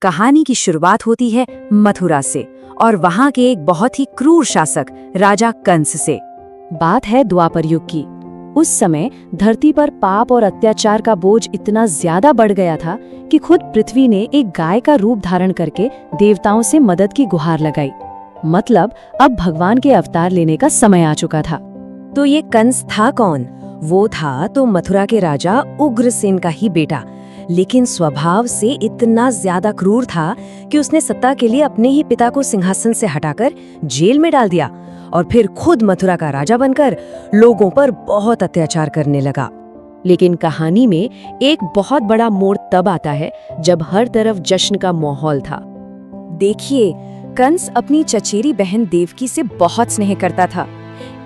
कहानी की शुरुआत होती है मथुरा से और वहां के एक बहुत ही क्रूर शासक राजा कंस से। बात है द्वापर युग की। उस समय धरती पर पाप और अत्याचार का बोझ इतना ज्यादा बढ़ गया था कि खुद पृथ्वी ने एक गाय का रूप धारण करके देवताओं से मदद की गुहार लगाई। मतलब अब भगवान के अवतार लेने का समय आ चुका था। तो ये कंस था कौन? वो था तो मथुरा के राजा उग्रसेन का ही बेटा, लेकिन स्वभाव से इतना ज्यादा क्रूर था कि उसने सत्ता के लिए अपने ही पिता को सिंहासन से हटाकर जेल में डाल दिया और फिर खुद मथुरा का राजा बनकर लोगों पर बहुत अत्याचार करने लगा। लेकिन कहानी में एक बहुत बड़ा मोड़ तब आता है जब हर तरफ जश्न का माहौल था। देखिए, कंस अपनी चचेरी बहन देवकी से बहुत स्नेह करता था,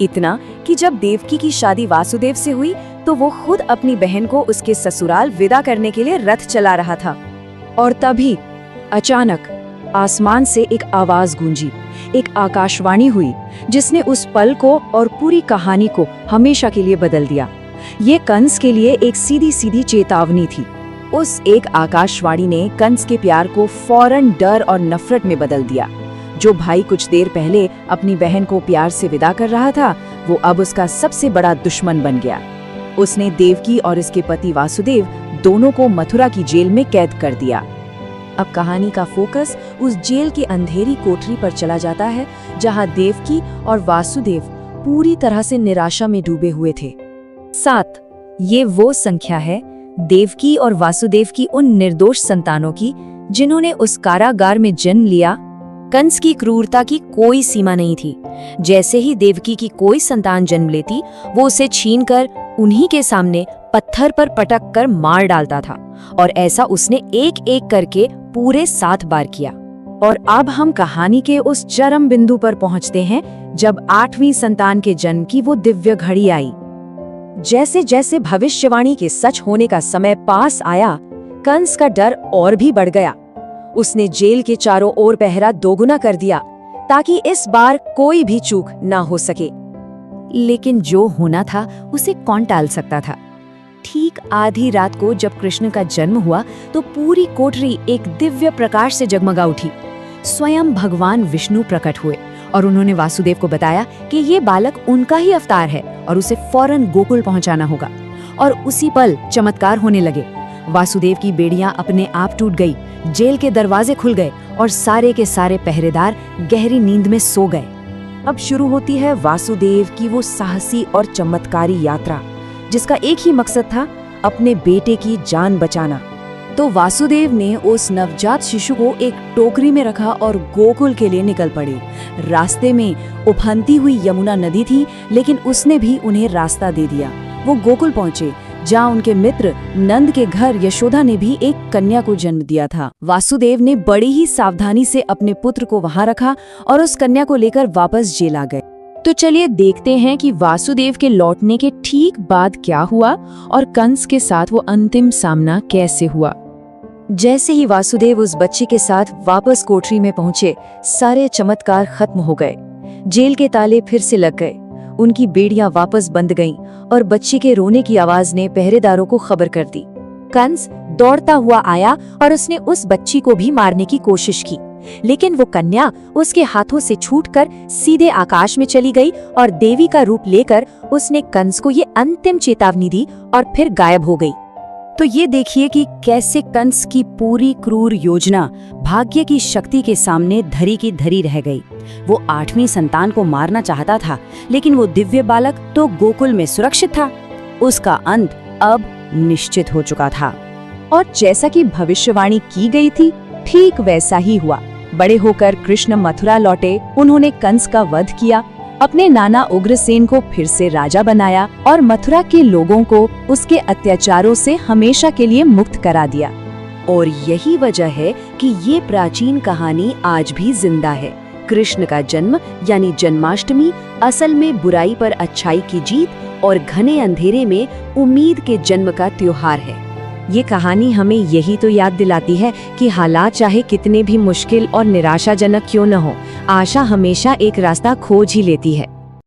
इतना कि जब देवकी की शादी वासुदेव से हुई तो वो खुद अपनी बहन को उसके ससुराल विदा करने के लिए रथ चला रहा था। और तभी अचानक आसमान से एक आवाज गूंजी, एक आकाशवाणी हुई जिसने उस पल को और पूरी कहानी को हमेशा के लिए बदल दिया। ये कंस के लिए एक सीधी सीधी चेतावनी थी। उस एक आकाशवाणी ने कंस के प्यार को फौरन डर और नफरत में बदल दिया। जो भाई कुछ देर पहले अपनी बहन को प्यार से विदा कर रहा था, वो अब उसका सबसे बड़ा दुश्मन बन गया। उसने देवकी और इसके पति वासुदेव दोनों को मथुरा की जेल में कैद कर दिया। अब कहानी का फोकस उस जेल की अंधेरी कोठरी पर चला जाता है जहां देवकी और वासुदेव पूरी तरह से निराशा में डूबे हुए थे। 7 ये वो संख्या है देवकी और वासुदेव की उन निर्दोष संतानों की जिन्होंने उस कारागार में जन्म लिया। कंस की क्रूरता की कोई सीमा नहीं थी। जैसे ही देवकी की कोई संतान जन्म लेती, वो उसे छीनकर उन्हीं के सामने पत्थर पर पटक कर मार डालता था, और ऐसा उसने एक एक करके पूरे 7 बार किया। और अब हम कहानी के उस चरम बिंदु पर पहुंचते हैं जब 8वीं संतान के जन्म की वो दिव्य घड़ी आई। जैसे जैसे भविष्यवाणी के सच होने का समय पास आया, कंस का डर और भी बढ़ गया। उसने जेल के चारों ओर पहरा दोगुना कर दिया ताकि इस बार कोई भी चूक ना हो सके। लेकिन जो होना था उसे कौन टाल सकता था। ठीक आधी रात को जब कृष्ण का जन्म हुआ तो पूरी कोठरी एक दिव्य प्रकाश से जगमगा उठी। स्वयं भगवान विष्णु प्रकट हुए और उन्होंने वासुदेव को बताया कि ये बालक उनका ही अवतार है और उसे फौरन गोकुल पहुंचाना होगा। और उसी पल चमत्कार होने लगे। वासुदेव की बेड़ियां अपने आप टूट गई, जेल के दरवाजे खुल गए और सारे के सारे पहरेदार गहरी नींद में सो गए। अब शुरू होती है वासुदेव की वो साहसी और चमत्कारी यात्रा, जिसका एक ही मकसद था, अपने बेटे की जान बचाना। तो वासुदेव ने उस नवजात शिशु को एक टोकरी में रखा और गोकुल के लिए निकल पड़े। रास्ते में उफनती हुई यमुना नदी थी, लेकिन उसने भी उन्हें रास्ता दे दिया। वो गोकुल पहुंचे जहाँ उनके मित्र नंद के घर यशोदा ने भी एक कन्या को जन्म दिया था। वासुदेव ने बड़ी ही सावधानी से अपने पुत्र को वहां रखा और उस कन्या को लेकर वापस जेल आ गए। तो चलिए देखते हैं कि वासुदेव के लौटने के ठीक बाद क्या हुआ और कंस के साथ वो अंतिम सामना कैसे हुआ। जैसे ही वासुदेव उस बच्चे के साथ वापस कोठरी में पहुंचे, सारे चमत्कार खत्म हो गए। जेल के ताले फिर से लग गए, उनकी बेड़ियां वापस बंद गईं और बच्चे के रोने की आवाज ने पहरेदारों को खबर कर दी। कंस दौड़ता हुआ आया और उसने उस बच्ची को भी मारने की कोशिश की, लेकिन वो कन्या उसके हाथों से छूटकर सीधे आकाश में चली गई और देवी का रूप लेकर उसने कंस को ये अंतिम चेतावनी दी और फिर गायब हो गई। तो ये देखिए कि कैसे कंस की पूरी क्रूर योजना भाग्य की शक्ति के सामने धरी की धरी रह गई। वो 8वीं संतान को मारना चाहता था, लेकिन वो दिव्य बालक तो गोकुल में सुरक्षित था। उसका अंत अब निश्चित हो चुका था और जैसा कि भविष्यवाणी की गई थी, ठीक वैसा ही हुआ। बड़े होकर कृष्ण मथुरा लौटे, उन्होंने कंस का वध किया, अपने नाना उग्रसेन को फिर से राजा बनाया और मथुरा के लोगों को उसके अत्याचारों से हमेशा के लिए मुक्त करा दिया। और यही वजह है कि ये प्राचीन कहानी आज भी जिंदा है। कृष्ण का जन्म यानी जन्माष्टमी असल में बुराई पर अच्छाई की जीत और घने अंधेरे में उम्मीद के जन्म का त्योहार है। ये कहानी हमें यही तो याद दिलाती है कि हालात चाहे कितने भी मुश्किल और निराशाजनक क्यों न हो, आशा हमेशा एक रास्ता खोज ही लेती है।